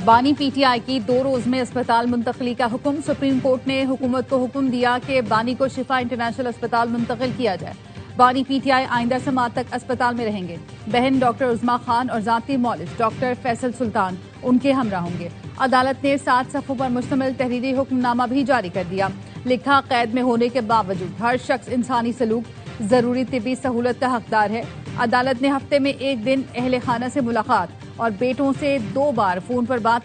बानी पीटीआई की 2 रोज में अस्पताल मुंतकली का हुक्म। सुप्रीम कोर्ट ने हुकूमत को हुक्म दिया कि बानी को शिफा इंटरनेशनल अस्पताल मुंतकिल किया जाए। बानी पीटीआई आइंदा समात तक अस्पताल में रहेंगे। बहन डॉक्टर उज़मा खान और जाती मौलिस डॉक्टर फैसल सुल्तान उनके हमरा होंगे। अदालत ने 7 सफ़ों पर मुश्तमिल तहरीरी हुक्मनामा भी जारी कर दिया। लिखा, कैद में होने के बावजूद हर शख्स इंसानी सलूक, जरूरी तिबी सहूलत का हकदार है। अदालत ने हफ्ते में 1 दिन अहले खाना से मुलाकात और बेटों से 2 बार फोन पर बात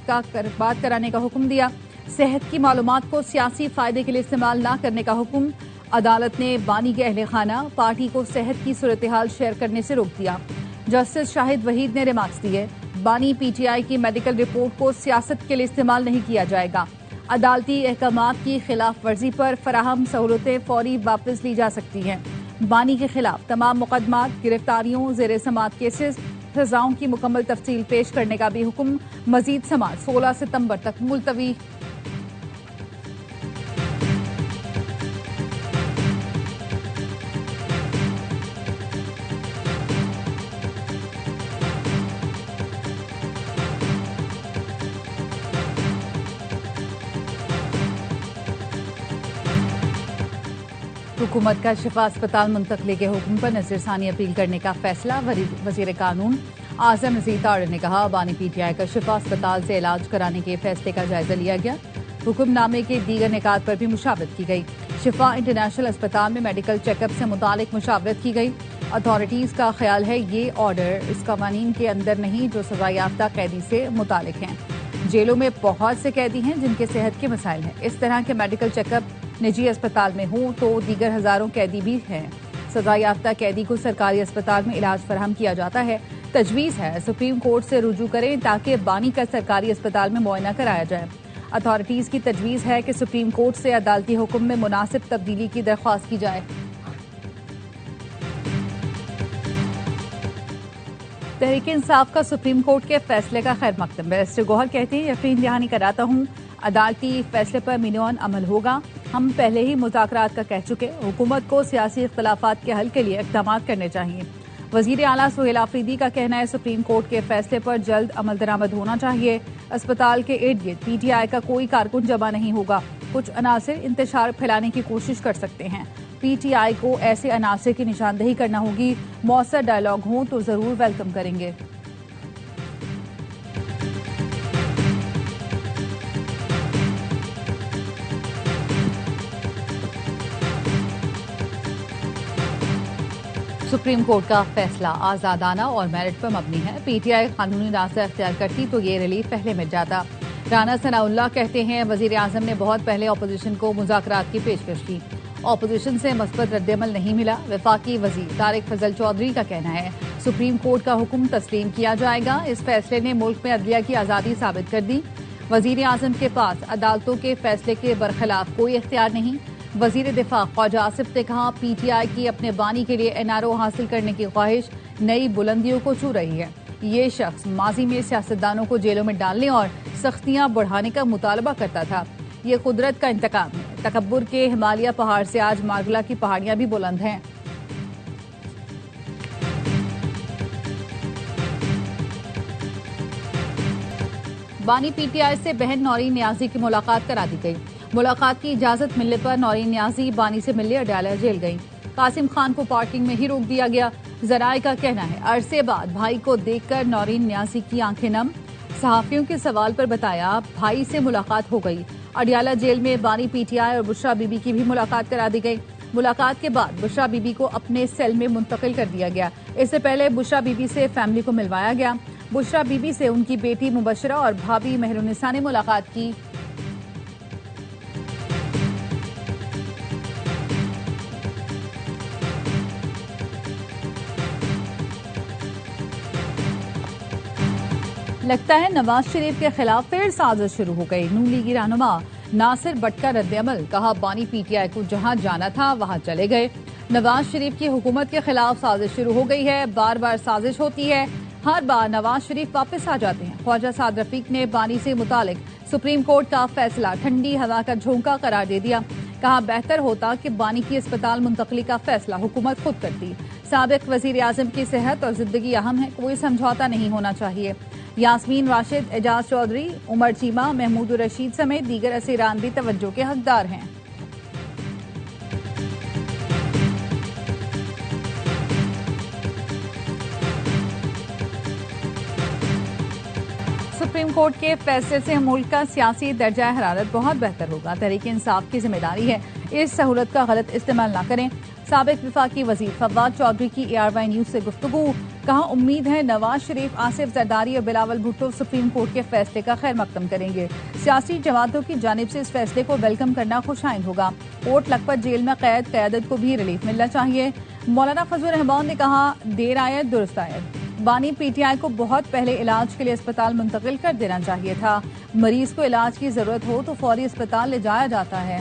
कराने का हुक्म दिया। सेहत की मालूमात को सियासी फायदे के लिए इस्तेमाल न करने का हुक्म। अदालत ने बानी के अहले खाना पार्टी को सेहत की सूरत हाल शेयर करने से रोक दिया। जस्टिस शाहिद वहीद ने रिमार्क्स दिए, बानी पीटीआई की मेडिकल रिपोर्ट को सियासत के लिए इस्तेमाल नहीं किया जाएगा। अदालती अहकामात की खिलाफ वर्जी पर फराहम सहूलतें फौरी वापस ली जा सकती हैं। बानी के खिलाफ तमाम मुकदमात, गिरफ्तारियों, जेर समात केसेस, सजाओं की मुकम्मल तफसील पेश करने का भी हुक्म। मजीद समात 16 सितंबर तक मुलतवी। हुकूमत का शिफा अस्पताल मुंतकली के हुक्म पर नजरसानी अपील करने का फैसला। वजीर कानून आजम नज़ीर तारिड़ ने कहा, बानी पीटीआई का शिफा अस्पताल से इलाज कराने के फैसले का जायजा लिया गया। हुक्मनामे के दीगर निकात पर भी मुशावरत की गई। शिफा इंटरनेशनल अस्पताल में मेडिकल चेकअप से मुतालिक मुशावरत की गई। अथॉरिटीज का ख्याल है ये ऑर्डर इस कवानीन के अंदर नहीं जो सजा याफ्ता कैदी से मुतालिक हैं। जेलों में बहुत से कैदी हैं जिनके सेहत के मसाइल हैं। इस तरह के मेडिकल चेकअप निजी अस्पताल में हो तो दीगर हजारों कैदी भी हैं। सजा याफ्ता कैदी को सरकारी अस्पताल में इलाज फराहम किया जाता है। तजवीज़ है सुप्रीम कोर्ट से रुजू करें ताकि बानी का सरकारी अस्पताल में मुआयना कराया जाए। अथॉरिटीज की तजवीज़ है कि सुप्रीम कोर्ट से अदालती हुक्म में मुनासिब तब्दीली की दरख्वास्त की जाए। तहरीक इंसाफ का सुप्रीम कोर्ट के फैसले का खैर मकदम। बैरिस्टर गौहर कहते हैं, यकीन दहानी कराता हूँ अदालती फैसले पर मिनियन अमल होगा। हम पहले ही मुज़ाकरात का कह चुके, हुकूमत को सियासी इख्तलाफात के हल के लिए इक़दाम करने चाहिए। वज़ीर आला सुहेल आफरीदी का कहना है, सुप्रीम कोर्ट के फैसले पर जल्द अमल दरामद होना चाहिए। अस्पताल के इर्द गिर्द पीटीआई का कोई कारकुन जमा नहीं होगा। कुछ अनासिर इंतशार फैलाने की कोशिश कर सकते हैं। पीटीआई को ऐसे अनासिर की निशानदेही करना होगी। मौसर डायलॉग हो तो जरूर वेलकम करेंगे। सुप्रीम कोर्ट का फैसला आजादाना और मेरिट पर मबनी है। पीटीआई कानूनी रास्ता अख्तियार करती तो ये रिलीफ पहले मिल जाता। राना सनाउल्लाह कहते हैं, वजीर आजम ने बहुत पहले अपोजिशन को मुज़ाकरात की पेशकश की, अपोजिशन से मस्बत रद्दअमल नहीं मिला। वफाकी वजीर तारिक फजल चौधरी का कहना है, सुप्रीम कोर्ट का हुक्म तस्लीम किया जाएगा। इस फैसले ने मुल्क में अदलिया की आज़ादी साबित कर दी। वजीर आजम के पास अदालतों के फैसले के बरखिलाफ कोई इख्तियार नहीं। वजीर दिफा ख्वाजा आसिफ ने कहा, पीटीआई की अपने बानी के लिए एनआरओ हासिल करने की ख्वाहिश नई बुलंदियों को छू रही है। ये शख्स माजी में सियासतदानों को जेलों में डालने और सख्तियां बढ़ाने का मुतालबा करता था। ये कुदरत का इंतकाम है। तकब्बुर के हिमालय पहाड़ से आज मार्गला की पहाड़ियां भी बुलंद हैं। बानी पीटीआई से बहन नौरीन नियाजी की मुलाकात करा दी गई। मुलाकात की इजाजत मिलने पर नौरीन नियाजी बानी से मिलने अडाला जेल गई। कासिम खान को पार्किंग में ही रोक दिया गया। जराए का कहना है, अरसे बाद भाई को देखकर नौरीन नियाजी की आंखें नम। सहाफियों के सवाल पर बताया, भाई से मुलाकात हो गई। अडियाला जेल में बानी पीटीआई और बुशरा बीबी की भी मुलाकात करा दी गई। मुलाकात के बाद बुशरा बीबी को अपने सेल में मुंतकिल कर दिया गया। इससे पहले बुशरा बीबी से फैमिली को मिलवाया गया। बुशरा बीबी से उनकी बेटी मुबशरा और भाभी मेहरुनिसा ने मुलाकात की। लगता है नवाज शरीफ के खिलाफ फिर साजिश शुरू हो गई। नून लीगी रहनुमा नासिर भट्ट का रद्दअमल, कहा बानी पीटीआई को जहां जाना था वहां चले गए। नवाज शरीफ की हुकूमत के खिलाफ साजिश शुरू हो गई है। बार बार साजिश होती है, हर बार नवाज शरीफ वापस आ जाते हैं। ख्वाजा साद रफीक ने बानी से मुतालिक सुप्रीम कोर्ट का फैसला ठंडी हवा का झोंका करार दे दिया। कहा, बेहतर होता कि बानी की अस्पताल मुंतकली का फैसला हुकूमत खुद करती। साबिक वजीर आजम की सेहत और जिंदगी अहम है, कोई समझौता नहीं होना चाहिए। यास्मीन राशिद, एजाज चौधरी, उमर चीमा, महमूद रशीद समेत दीगर असीरान भी तवज्जो के हकदार हैं। सुप्रीम कोर्ट के फैसले से मुल्क का सियासी दर्जा हरारत बहुत बेहतर होगा। तहरीक इंसाफ की जिम्मेदारी है इस सहूलत का गलत इस्तेमाल न करें। साबिक विफाकी वजीर फवाद चौधरी की ARY न्यूज से गुफ्तगू। कहा, उम्मीद है नवाज शरीफ, आसिफ जरदारी और बिलावल भुट्टो सुप्रीम कोर्ट के फैसले का खैर मकदम करेंगे। सियासी जमातों की जानिब से इस फैसले को वेलकम करना खुशाइंद होगा। कोर्ट लखपत जेल में कैद क़यादत को भी रिलीफ मिलना चाहिए। मौलाना फजल रहमान ने कहा, देर आयत दुरुस्त आयत। बानी PTI को बहुत पहले इलाज के लिए अस्पताल मुंतकिल कर देना चाहिए था। मरीज को इलाज की जरूरत हो तो फौरी अस्पताल ले जाया जाता है।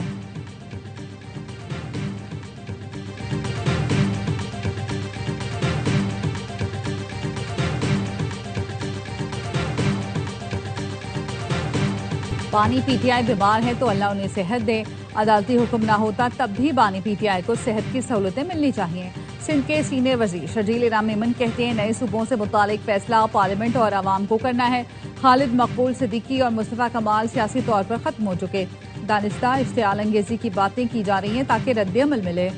बानी PTI बीमार है तो अल्लाह उन्हें सेहत दे। अदालती हुक्म ना होता तब भी बानी PTI को सेहत की सहूलतें मिलनी चाहिए। सिंध के सीनियर वजीर शर्जील इराम मेमन कहते हैं, नए सूबों से मुतालिक फैसला पार्लियामेंट और आवाम को करना है। खालिद मकबूल सिद्दीकी और मुस्तफा कमाल सियासी तौर पर खत्म हो चुके। दानिस्ता इश्तियाल अंगेजी की बातें की जा रही हैं ताकि रद्द-ए-अमल मिले।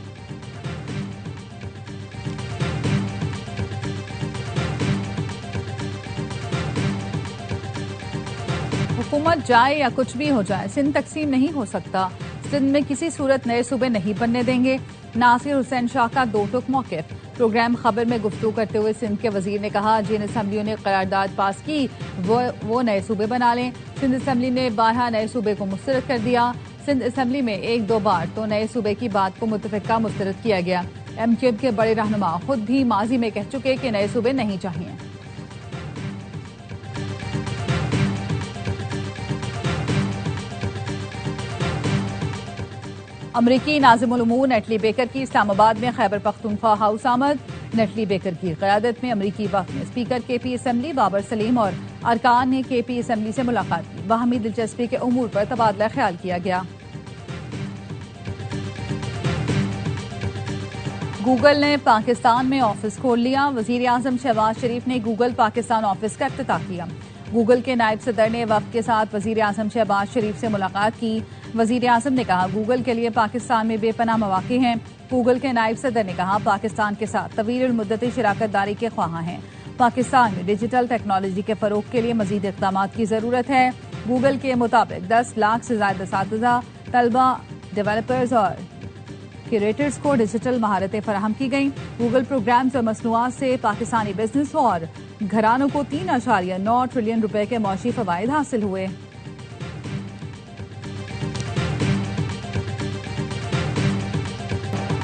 हुकूमत जाए या कुछ भी हो जाए, सिंध तकसीम नहीं हो सकता। सिंध में किसी सूरत नए सूबे नहीं बनने देंगे। नासिर हुसैन शाह का दो टुक मौक़िफ़। प्रोग्राम खबर में गुफ्तगू करते हुए सिंध के वजीर ने कहा, जिन असम्बलियों ने करारदाद पास की वो नए सूबे बना लें। सिंध असम्बली ने 12 नए सूबे को मुस्तरद कर दिया। सिंध असम्बली में 1-2 बार तो नए सूबे की बात को मुतफ़िक़ा मुस्तरद किया गया। MQM के बड़े रहनुमा खुद भी माजी में कह चुके कि नए सूबे नहीं चाहिए। अमरीकी नाज़िमुल उमूर नेटली बेकर की इस्लामाबाद में खैबर पख्तूनख्वा हाउस आमद। नेटली बेकर की क़यादत में अमरीकी वफ़द ने speaker KP assembly Babar Saleem और अरकान ने KP असम्बली से मुलाकात की। बाहमी दिलचस्पी के उमूर पर तबादला ख्याल किया गया। गूगल ने पाकिस्तान में ऑफिस खोल लिया। वज़ीर आज़म शहबाज शरीफ ने गूगल पाकिस्तान ऑफिस का इफ्तिताह किया। गूगल के नायब सदर ने वफ़द के साथ वज़ीर आज़म शहबाज शरीफ से मुलाकात की। वज़ीर आज़म ने कहा, गूगल के लिए पाकिस्तान में बेपनाह मौक़े हैं। गूगल के नायब सदर ने कहा, पाकिस्तान के साथ तवील मुद्दती शराकत दारी के ख्वाहां हैं। पाकिस्तान में डिजिटल टेक्नोलॉजी के फ़रोग़ के लिए मज़ीद इक़दामात की ज़रूरत है। गूगल के मुताबिक 10 लाख से ज़ायद असातिज़ा, तलबा, डेवलपर्स और क्यूरेटर्स को डिजिटल महारतें फराहम की गई। गूगल प्रोग्राम्स और मसनूआत से पाकिस्तानी बिजनेस और घरानों को 3.9 ट्रिलियन रुपए के मौशी फ़वाइद हासिल हुए।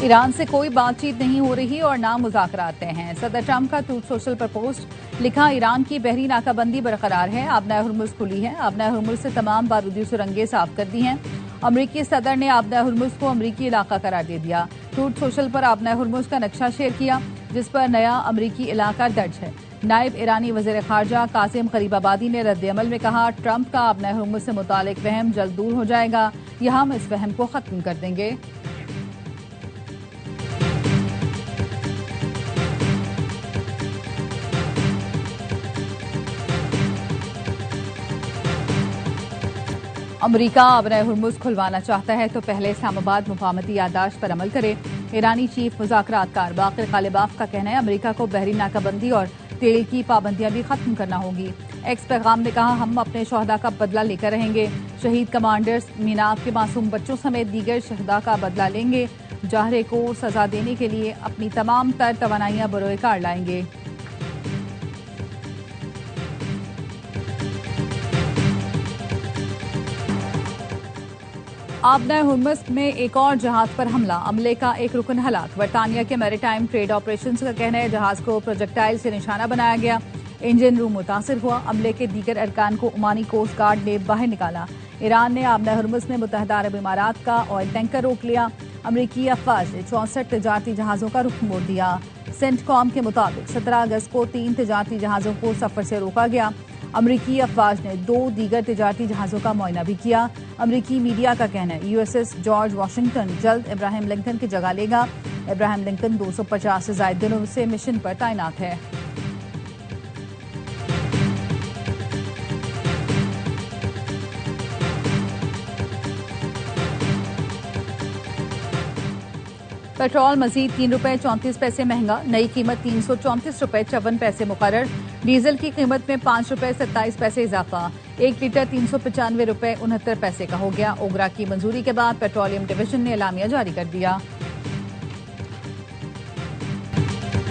ईरान से कोई बातचीत नहीं हो रही और ना मुज़ाकरात तय हैं। सदर ट्रंप का ट्रूथ सोशल पर पोस्ट लिखा, ईरान की बहरी नाकाबंदी बरकरार है। आबनाए हुर्मुज़ खुली है। आबनाए हुर्मुज़ से तमाम बारूदी सुरंगें साफ कर दी हैं। अमरीकी सदर ने आबनाए हुर्मुज़ को अमरीकी इलाका करार दे दिया। ट्रूथ सोशल पर आबनाए हुर्मुज़ का नक्शा शेयर किया जिस पर नया अमरीकी इलाका दर्ज है। नायब ईरानी वज़ीर ख़ारजा कासिम ग़रीबाबादी ने रद्द-ए-अमल में कहा, ट्रंप का आबनाए हुर्मुज़ से मुतालिक वहम जल्द दूर हो जाएगा या हम इस वहम को ख़त्म कर देंगे। अमरीका आबनाए हुर्मुज़ खुलवाना चाहता है तो पहले इस्लामाबाद मुफाहमती याददाश्त पर अमल करे। ईरानी चीफ मुज़ाकरातकार बाक़िर ग़ालिबाफ का कहना है, अमरीका को बहरी नाकाबंदी और तेल की पाबंदियां भी खत्म करना होगी। एक्स पैगाम ने कहा, हम अपने शहदा का बदला लेकर रहेंगे। शहीद कमांडर्स मीनाब के मासूम बच्चों समेत दीगर शहदा का बदला लेंगे। जाहरे को सजा देने के लिए अपनी तमाम तर तवानाइयां बरोए कार लाएंगे। आबनाए हुर्मुज़ में एक और जहाज पर हमला, अमले का एक रुकन हलाक। बरतानिया के मैरीटाइम ट्रेड ऑपरेशंस का कहना है, जहाज को प्रोजेक्टाइल से निशाना बनाया गया। इंजन रूम मुतासिर हुआ। अमले के दीगर अरकान को ओमानी कोस्ट गार्ड ने बाहर निकाला। ईरान ने आबनाए हुर्मुज़ में मुत्तहदा अरब इमारात का ऑयल टैंकर रोक लिया। अमरीकी अफवाज ने 64 तजारती जहाज़ों का रुख मोड़ दिया। सेंटकॉम के मुताबिक 17 अगस्त को 3 तजारती जहाज़ों को सफर से रोका गया। अमरीकी अफवाज ने 2 दीगर तजारती जहाज़ों का मुआयना भी किया। अमरीकी मीडिया का कहना है, USS जॉर्ज वाशिंगटन जल्द इब्राहिम लिंकन की जगह लेगा। इब्राहिम लिंकन 250 से ज़ायद दिनों से मिशन पर तैनात है। पेट्रोल मजीद 3 रुपए 34 पैसे महंगा, नई कीमत 334 रुपए 54 पैसे मुकर्रर। डीजल की कीमत में 5 रुपए 27 पैसे इजाफा, 1 लीटर 395 रुपए 69 पैसे का हो गया। ओगरा की मंजूरी के बाद पेट्रोलियम डिवीजन ने एलामिया जारी कर दिया।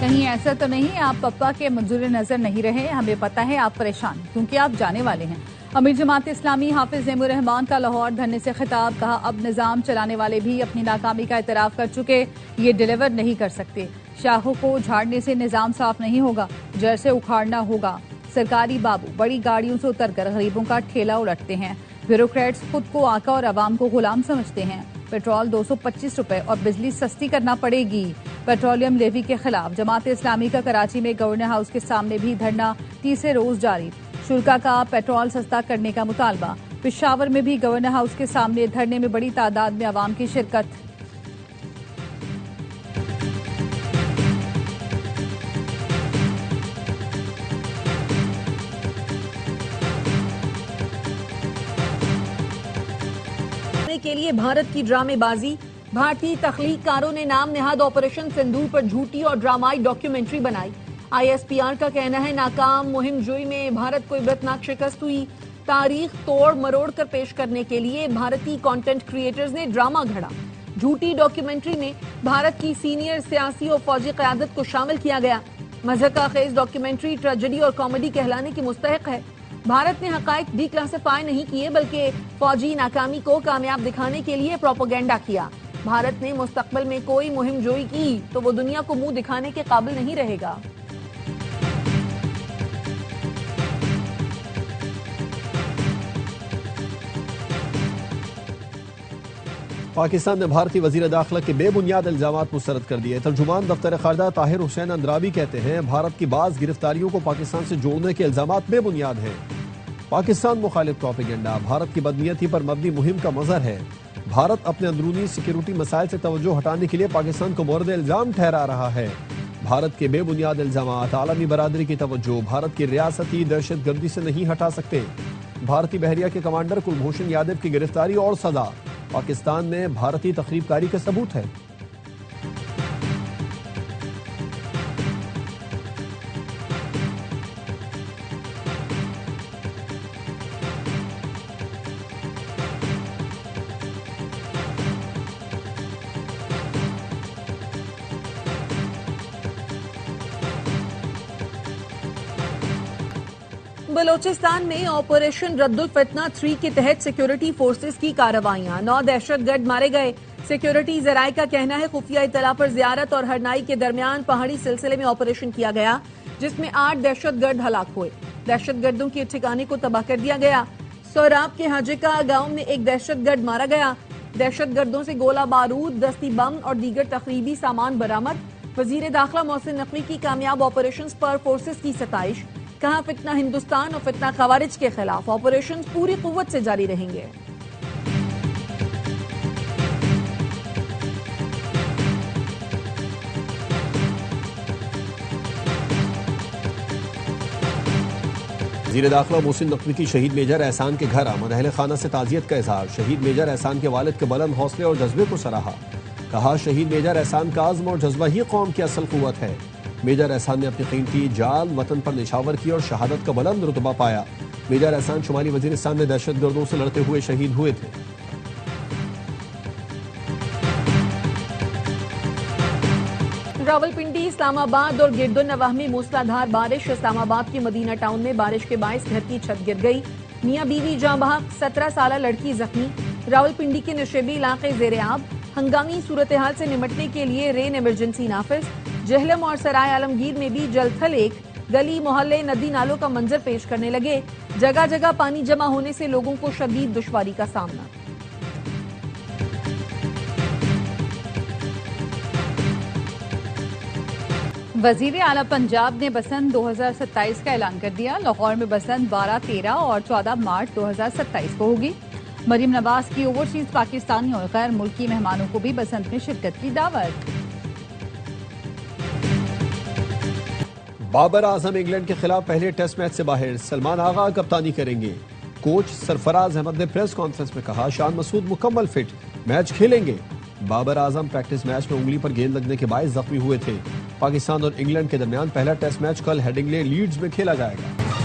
कहीं ऐसा तो नहीं आप पप्पा के मंजूर नजर नहीं रहे, हमें पता है आप परेशान क्योंकि आप जाने वाले हैं। अमीर जमात इस्लामी हाफिज ज़ैमुर रहमान का लाहौर धरने से खिताब, कहा अब निजाम चलाने वाले भी अपनी नाकामी का इतराफ कर चुके, ये डिलीवर नहीं कर सकते। शाखों को झाड़ने से निजाम साफ नहीं होगा, जड़ से उखाड़ना होगा। सरकारी बाबू बड़ी गाड़ियों से उतरकर गरीबों का ठेला उलटते हैं। ब्यूरोक्रेट्स खुद को आका और अवाम को गुलाम समझते हैं। पेट्रोल 225 रुपए और बिजली सस्ती करना पड़ेगी। पेट्रोलियम लेवी के खिलाफ जमात इस्लामी का कराची में गवर्नर हाउस के सामने भी धरना तीसरे रोज जारी। शुल्का का पेट्रोल सस्ता करने का मुतालबा। पेशावर में भी गवर्नर हाउस के सामने धरने में बड़ी तादाद में अवाम की शिरकत। के लिए भारत की ड्रामेबाजी। भारतीय तख्लीककारों ने नाम नेहाद ऑपरेशन सिंदूर पर झूठी और ड्रामाई डॉक्यूमेंट्री बनाई। ISPR का कहना है नाकाम मुहिम जोई में भारत को इबरतनाक शिकस्त हुई। तारीख तोड़ मरोड़ कर पेश करने के लिए भारतीय कंटेंट क्रिएटर्स ने ड्रामा घड़ा। झूठी डॉक्यूमेंट्री में भारत की सीनियर सियासी और फौजी क़यादत को शामिल किया गया। मज़ाक़खेज़ डॉक्यूमेंट्री ट्रेजेडी और कॉमेडी कहलाने की मुस्तहिक है। भारत ने हक़ाइक़ डिक्लासिफाई नहीं किए बल्कि फौजी नाकामी को कामयाब दिखाने के लिए प्रोपेगेंडा किया। भारत ने मुस्तकबिल में कोई मुहिम जोई की तो वो दुनिया को मुंह दिखाने के काबिल नहीं रहेगा। पाकिस्तान ने भारतीय वज़ीर दाखिला के बेबुनियाद इल्जामात मुस्तरद कर दिए। तर्जुमान दफ्तर ख़ारजा ताहिर हुसैन अंद्राबी कहते हैं भारत की बाज़ गिरफ्तारियों को पाकिस्तान से जोड़ने के इल्जामात बेबुनियाद हैं। पाकिस्तान मुखालिफ प्रोपेगेंडा भारत की बदनीयती पर मबनी मुहिम का मज़हर है। भारत अपने अंदरूनी सिक्योरिटी मसाइल से तवज्जो हटाने के लिए पाकिस्तान को मोरद इल्जाम ठहरा रहा है। भारत के बेबुनियाद इल्जामात आलमी बरादरी की तवज्जो भारत की रियासती दहशत गर्दी से नहीं हटा सकते। भारतीय बहरिया के कमांडर कुलभूषण यादव की गिरफ्तारी और सजा पाकिस्तान में भारतीय तखरीबकारी का सबूत है। बलोचिस्तान में ऑपरेशन रद्दुल फितना 3 के तहत सिक्योरिटी फोर्सेस की कार्रवाइयां। 9 दहशतगर्द मारे गए। सिक्योरिटी जराये का कहना है खुफिया इतला पर जियारत और हरनाई के दरमियान पहाड़ी सिलसिले में ऑपरेशन किया गया जिसमें 8 दहशतगर्द हलाक हुए। दहशतगर्दों के ठिकाने को तबाह कर दिया गया। सोराब के हाजिका गांव में एक दहशतगर्द मारा गया। दहशतगर्दों से गोला बारूद, दस्ती बम और दीगर तकरीबी सामान बरामद। वजीर दाखिला मोहसिन नकवी की कामयाब ऑपरेशन पर फोर्सेस की सताइश। कहा फितना हिंदुस्तान और फितना खवारिज के खिलाफ ऑपरेशन पूरी कुव्वत से जारी रहेंगे। वज़ीर दाखिला मोहसिन नकवी की शहीद मेजर एहसान के घर आमद। अहले खाना से ताज़ियत का इजहार। शहीद मेजर एहसान के वालिद के बुलंद हौसले और जज्बे को सराहा। कहा शहीद मेजर एहसान का आज़्म और जज्बा ही कौम की असल कुव्वत है। मेजर एहसान ने अपनी कीमती जान वतन पर निछावर की और शहादत का बुलंद रुतबा पाया। मेजर एहसान शुमाली वजीरिस्तान में दहशतगर्दों से लड़ते हुए शहीद हुए थे। रावलपिंडी, इस्लामाबाद और गिरदुन्नवाह में मूसलाधार बारिश। इस्लामाबाद के मदीना टाउन में बारिश के बायस घर की छत गिर गई। मियां बीवी जाँ बहक, 17 साल लड़की जख्मी। रावलपिंडी के नशेबी इलाके ज़ेर-ए-आब। हंगामी सूरत हाल से निपटने के लिए रेन इमरजेंसी नाफिज। जहलम और सराय आलमगीर में भी जलथल एक गली मोहल्ले नदी नालों का मंजर पेश करने लगे। जगह जगह पानी जमा होने से लोगों को शदीद दुश्वारी का सामना। वजीर आला पंजाब ने बसंत 2027 का ऐलान कर दिया। लाहौर में बसंत 12, 13 और 14 मार्च 2027 को होगी। मरीम नवाज की ओवरसीज पाकिस्तानी और गैर मुल्की मेहमानों को भी बसंत में शिरकत की दावत। बाबर आजम इंग्लैंड के खिलाफ पहले टेस्ट मैच से बाहर। सलमान आगा कप्तानी करेंगे। कोच सरफराज अहमद ने प्रेस कॉन्फ्रेंस में कहा शान मसूद मुकम्मल फिट, मैच खेलेंगे। बाबर आजम प्रैक्टिस मैच में उंगली पर गेंद लगने के बायस जख्मी हुए थे। पाकिस्तान और इंग्लैंड के दरमियान पहला टेस्ट मैच कल हेडिंग्ले लीड्स में खेला जाएगा।